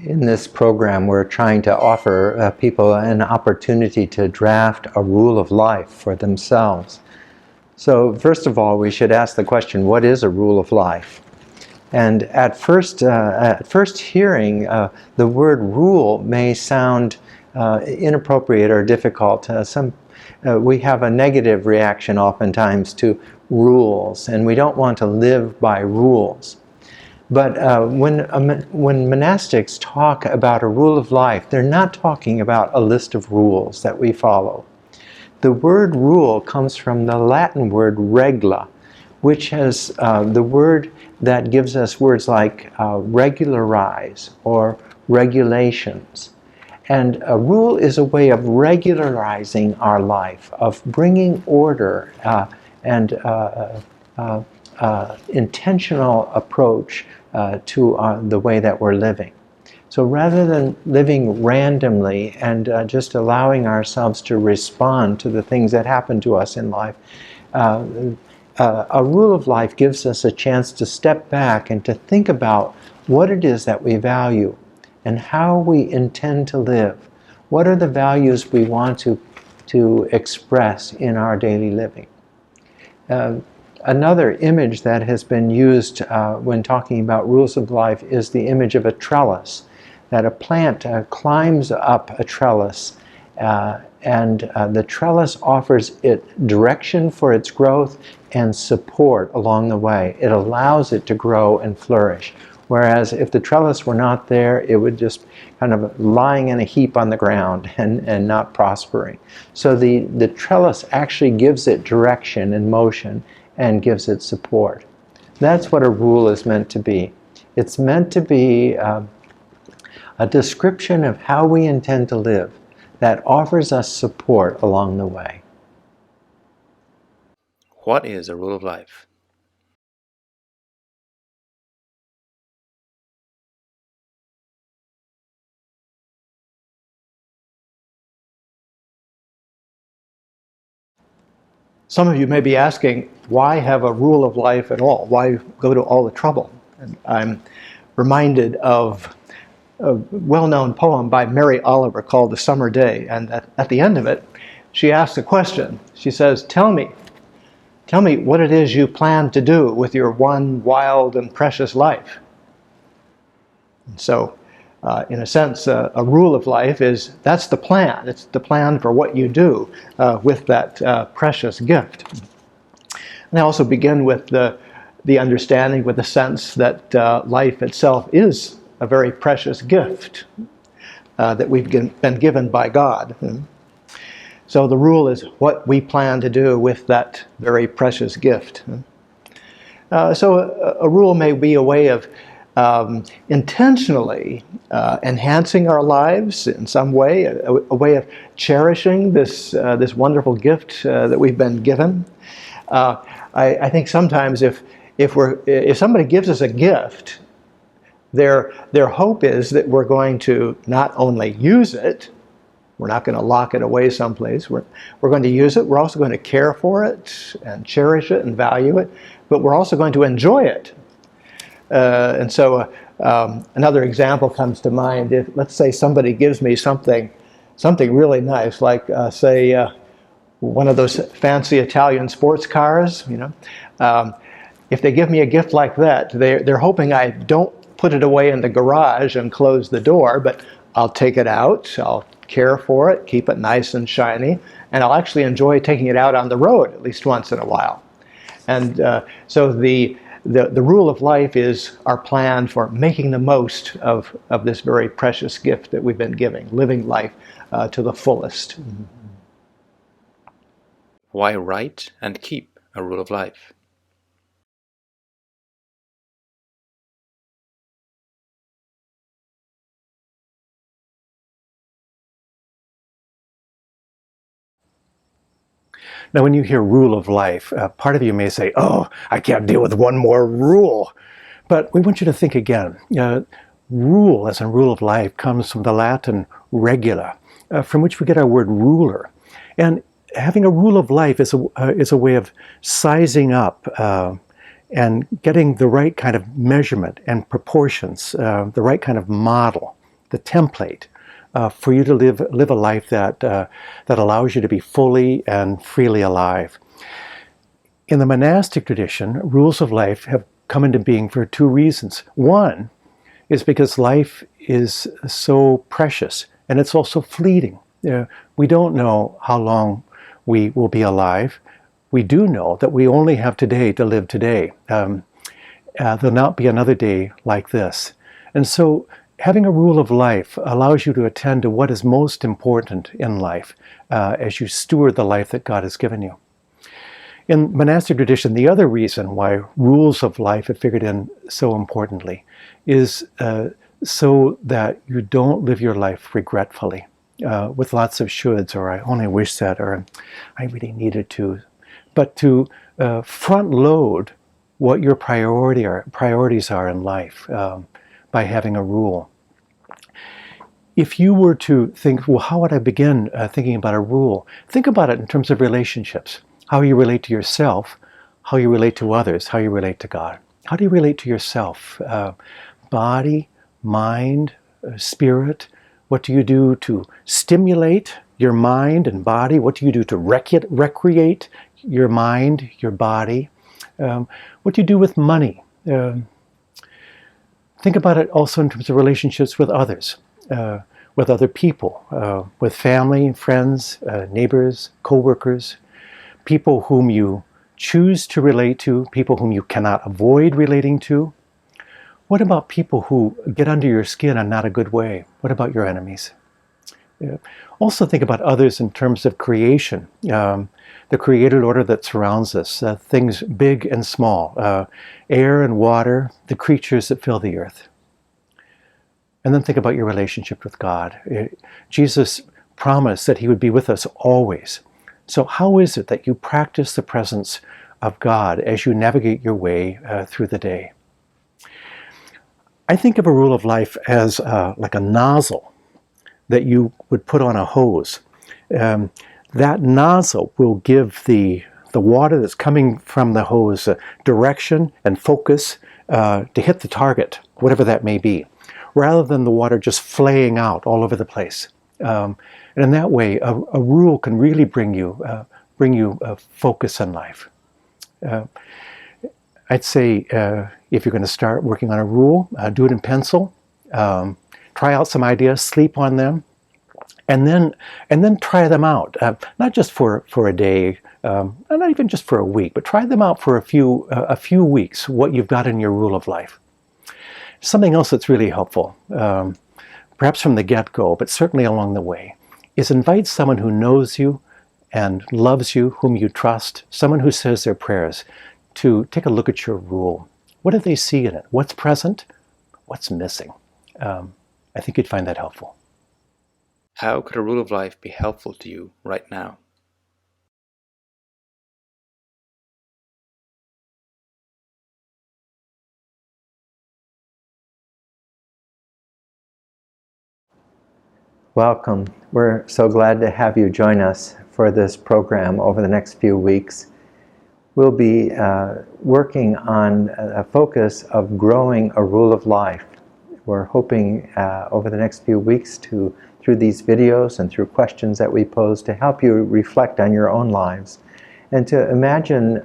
In this program, we're trying to offer people an opportunity to draft a rule of life for themselves. So first of all, we should ask the question, what is a rule of life? And at first hearing, the word rule may sound inappropriate or difficult. We have a negative reaction oftentimes to rules, and we don't want to live by rules. But when monastics talk about a rule of life, they're not talking about a list of rules that we follow. The word rule comes from the Latin word regla, which has the word that gives us words like regularize or regulations. And a rule is a way of regularizing our life, of bringing order and intentional approach to the way that we're living. So rather than living randomly and just allowing ourselves to respond to the things that happen to us in life, a rule of life gives us a chance to step back and to think about what it is that we value and how we intend to live. What are the values we want to express in our daily living? Another image that has been used when talking about rules of life is the image of a trellis, that a plant climbs up a trellis and the trellis offers it direction for its growth and support along the way. It allows it to grow and flourish. Whereas if the trellis were not there, it would just kind of lying in a heap on the ground and not prospering. So the trellis actually gives it direction and motion and gives it support. That's what a rule is meant to be. It's meant to be a description of how we intend to live that offers us support along the way. What is a rule of life? Some of you may be asking, why have a rule of life at all? Why go to all the trouble? And I'm reminded of a well-known poem by Mary Oliver called The Summer Day, and at the end of it, she asks a question. She says, tell me what it is you plan to do with your one wild and precious life. And so, in a sense, a rule of life that's the plan. It's the plan for what you do with that precious gift. And I also begin with the understanding, with the sense that life itself is a very precious gift that we've been given by God. So the rule is what we plan to do with that very precious gift. So a rule may be a way of intentionally enhancing our lives in some way, a way of cherishing this wonderful gift that we've been given. I think sometimes if somebody gives us a gift, their hope is that we're going to not only use it, we're not going to lock it away someplace. We're going to use it. We're also going to care for it and cherish it and value it, but we're also going to enjoy it. And so another example comes to mind. If, let's say, somebody gives me something really nice, like say one of those fancy Italian sports cars. If they give me a gift like that, they're hoping I don't put it away in the garage and close the door, but I'll take it out. I'll care for it, keep it nice and shiny, and I'll actually enjoy taking it out on the road at least once in a while. And so the rule of life is our plan for making the most of this very precious gift that we've been giving, living life to the fullest. Why write and keep a rule of life? Now, when you hear rule of life, part of you may say, oh, I can't deal with one more rule. But we want you to think again. Rule, as in rule of life, comes from the Latin regula, from which we get our word ruler. And having a rule of life is a way of sizing up and getting the right kind of measurement and proportions, the right kind of model the template for you to live a life that allows you to be fully and freely alive. In the monastic tradition, rules of life have come into being for two reasons. One is because life is so precious, and it's also fleeting. We don't know how long we will be alive. We do know that we only have today to live today. There'll not be another day like this. And so having a rule of life allows you to attend to what is most important in life as you steward the life that God has given you. In monastic tradition, the other reason why rules of life have figured in so importantly is so that you don't live your life regretfully with lots of shoulds, or I only wish that, or I really needed to, but to front load what your priorities are in life by having a rule. If you were to think, well, how would I begin thinking about a rule? Think about it in terms of relationships. How you relate to yourself, how you relate to others, how you relate to God. How do you relate to yourself? Body, mind, spirit. What do you do to stimulate your mind and body? What do you do to recreate your mind, your body? What do you do with money? Think about it also in terms of relationships with others, with other people, with family, friends, neighbors, co-workers, people whom you choose to relate to, people whom you cannot avoid relating to. What about people who get under your skin in not a good way? What about your enemies? Also think about others in terms of creation, the created order that surrounds us, things big and small, air and water, the creatures that fill the earth. And then think about your relationship with God. Jesus promised that he would be with us always. So how is it that you practice the presence of God as you navigate your way through the day? I think of a rule of life as like a nozzle that you would put on a hose. That nozzle will give the water that's coming from the hose direction and focus to hit the target, whatever that may be, rather than the water just flaying out all over the place. And in that way, a rule can really bring you focus in life. I'd say if you're going to start working on a rule, do it in pencil. Try out some ideas, sleep on them, and then try them out. Not just for a day, not even just for a week, but try them out for a few weeks. What you've got in your rule of life. Something else that's really helpful, perhaps from the get-go, but certainly along the way, is invite someone who knows you and loves you, whom you trust, someone who says their prayers, to take a look at your rule. What do they see in it? What's present? What's missing? I think you'd find that helpful. How could a rule of life be helpful to you right now? Welcome. We're so glad to have you join us for this program over the next few weeks. We'll be working on a focus of growing a rule of life. We're hoping over the next few weeks through these videos and through questions that we pose, to help you reflect on your own lives and to imagine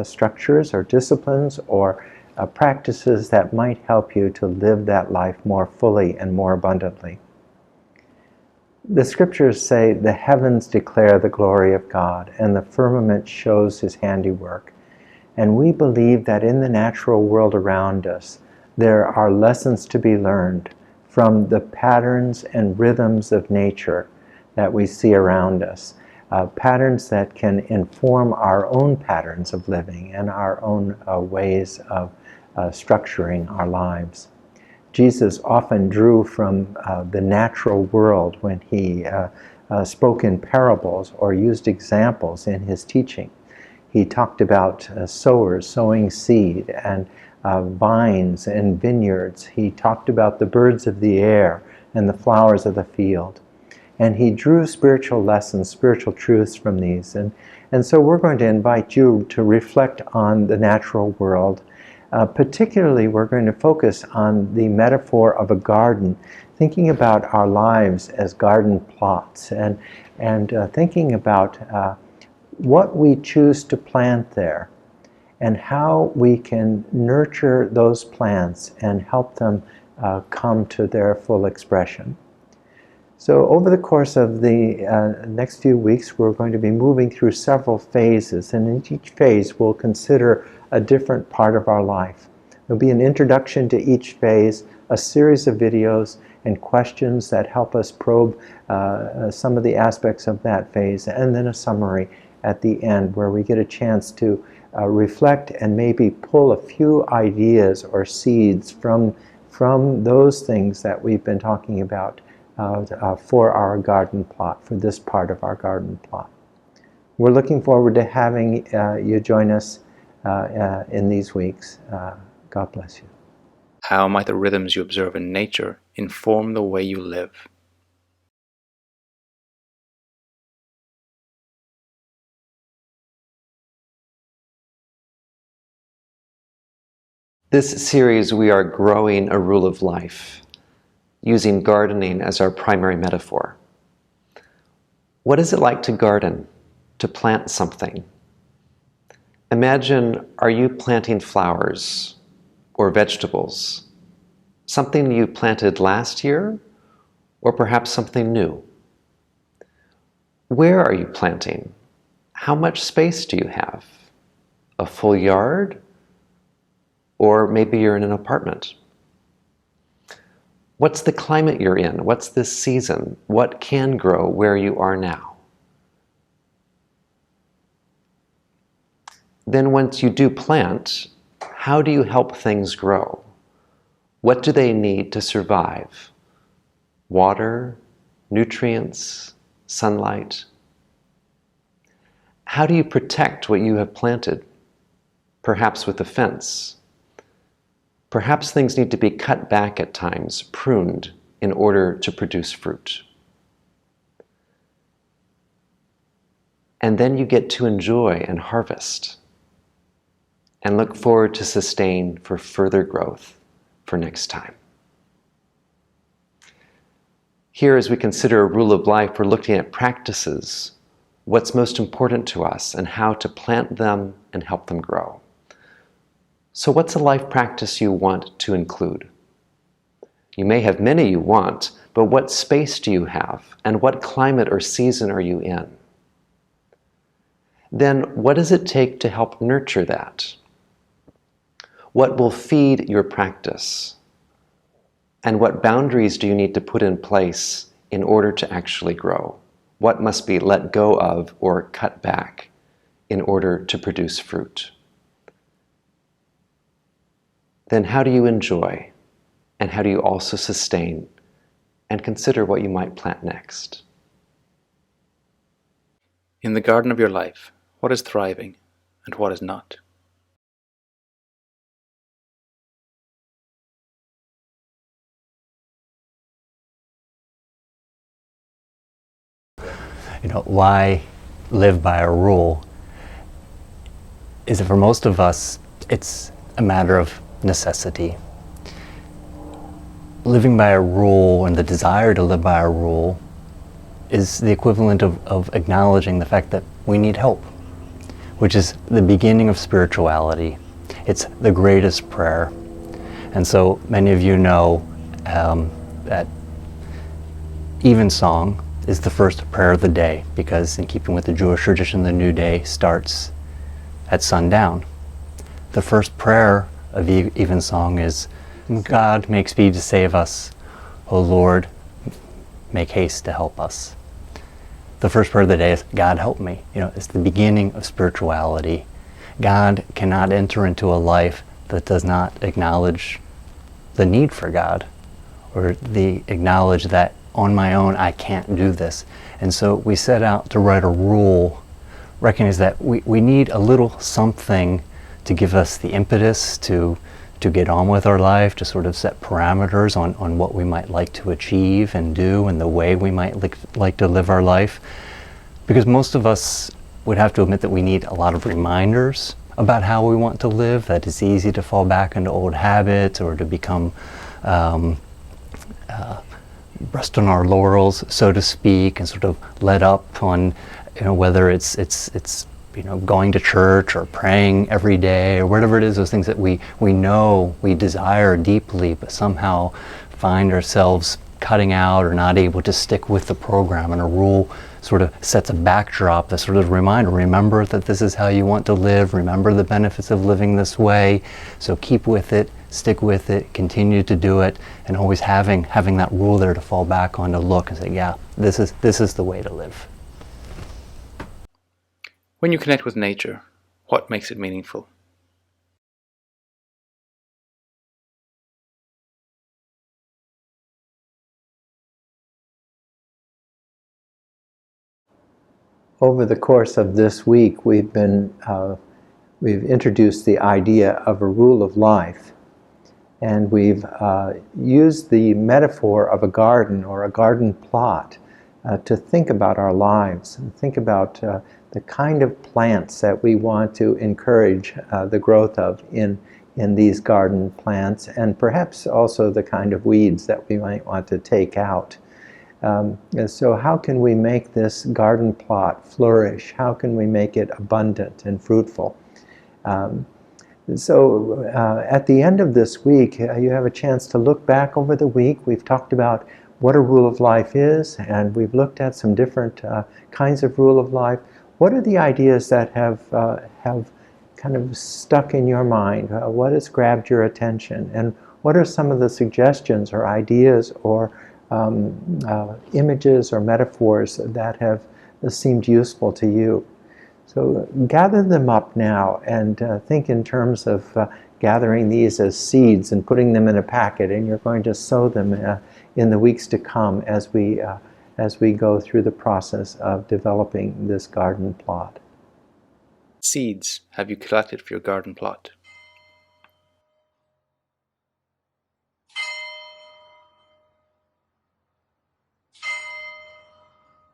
structures or disciplines or practices that might help you to live that life more fully and more abundantly. The scriptures say, "The heavens declare the glory of God, and the firmament shows his handiwork." And we believe that in the natural world around us, there are lessons to be learned from the patterns and rhythms of nature that we see around us. Patterns that can inform our own patterns of living and our own ways of structuring our lives. Jesus often drew from the natural world when he spoke in parables or used examples in his teaching. He talked about sowers sowing seed and vines and vineyards. He talked about the birds of the air and the flowers of the field. And he drew spiritual lessons, spiritual truths from these. And so we're going to invite you to reflect on the natural world Particularly, we're going to focus on the metaphor of a garden, thinking about our lives as garden plots, and thinking about what we choose to plant there, and how we can nurture those plants and help them come to their full expression. So over the course of the next few weeks, we're going to be moving through several phases, and in each phase we'll consider a different part of our life. There'll be an introduction to each phase, a series of videos and questions that help us probe some of the aspects of that phase, and then a summary at the end where we get a chance to reflect and maybe pull a few ideas or seeds from those things that we've been talking about for our garden plot, for this part of our garden plot. We're looking forward to having you join us in these weeks. God bless you. How might the rhythms you observe in nature inform the way you live? This series, we are growing a rule of life, using gardening as our primary metaphor. What is it like to garden, to plant something? Imagine, are you planting flowers or vegetables? Something you planted last year, or perhaps something new? Where are you planting? How much space do you have? A full yard? Or maybe you're in an apartment. What's the climate you're in? What's this season? What can grow where you are now? Then once you do plant, how do you help things grow? What do they need to survive? Water, nutrients, sunlight? How do you protect what you have planted? Perhaps with a fence. Perhaps things need to be cut back at times, pruned, in order to produce fruit. And then you get to enjoy and harvest, and look forward to sustain for further growth for next time. Here, as we consider a rule of life, we're looking at practices, what's most important to us, and how to plant them and help them grow. So what's a life practice you want to include? You may have many you want, but what space do you have? And what climate or season are you in? Then what does it take to help nurture that? What will feed your practice? And what boundaries do you need to put in place in order to actually grow? What must be let go of or cut back in order to produce fruit? Then how do you enjoy, and how do you also sustain and consider what you might plant next? In the garden of your life, what is thriving and what is not? Why live by a rule is that for most of us, it's a matter of necessity. Living by a rule and the desire to live by a rule is the equivalent of acknowledging the fact that we need help, which is the beginning of spirituality. It's the greatest prayer. And so many of you know that Evensong is the first prayer of the day, because in keeping with the Jewish tradition, the new day starts at sundown. The first prayer of Evensong is, God, make speed to save us. O Lord, make haste to help us. The first prayer of the day is, God, help me. It's the beginning of spirituality. God cannot enter into a life that does not acknowledge the need for God, or the acknowledge that on my own I can't do this. And so we set out to write a rule, recognize that we need a little something to give us the impetus to get on with our life, to sort of set parameters on what we might like to achieve and do, and the way we might like to live our life. Because most of us would have to admit that we need a lot of reminders about how we want to live, that it's easy to fall back into old habits or to become rest on our laurels, so to speak, and sort of let up on, whether it's going to church or praying every day or whatever it is, those things that we know we desire deeply, but somehow find ourselves cutting out or not able to stick with the program. And a rule sort of sets a backdrop, that sort of reminder, remember that this is how you want to live, remember the benefits of living this way, so keep with it, stick with it, continue to do it, and always having that rule there to fall back on, to look and say, yeah, this is the way to live. When you connect with nature, what makes it meaningful? Over the course of this week, we've introduced the idea of a rule of life, and we've used the metaphor of a garden or a garden plot to think about our lives and think about the kind of plants that we want to encourage the growth of in these garden plants, and perhaps also the kind of weeds that we might want to take out. And so how can we make this garden plot flourish? How can we make it abundant and fruitful? So at the end of this week, you have a chance to look back over the week. We've talked about what a rule of life is, and we've looked at some different kinds of rule of life. What are the ideas that have kind of stuck in your mind? What has grabbed your attention? And what are some of the suggestions or ideas or images or metaphors that have seemed useful to you? So gather them up now and think in terms of gathering these as seeds and putting them in a packet, and you're going to sow them in the weeks to come as we go through the process of developing this garden plot. Seeds have you collected for your garden plot?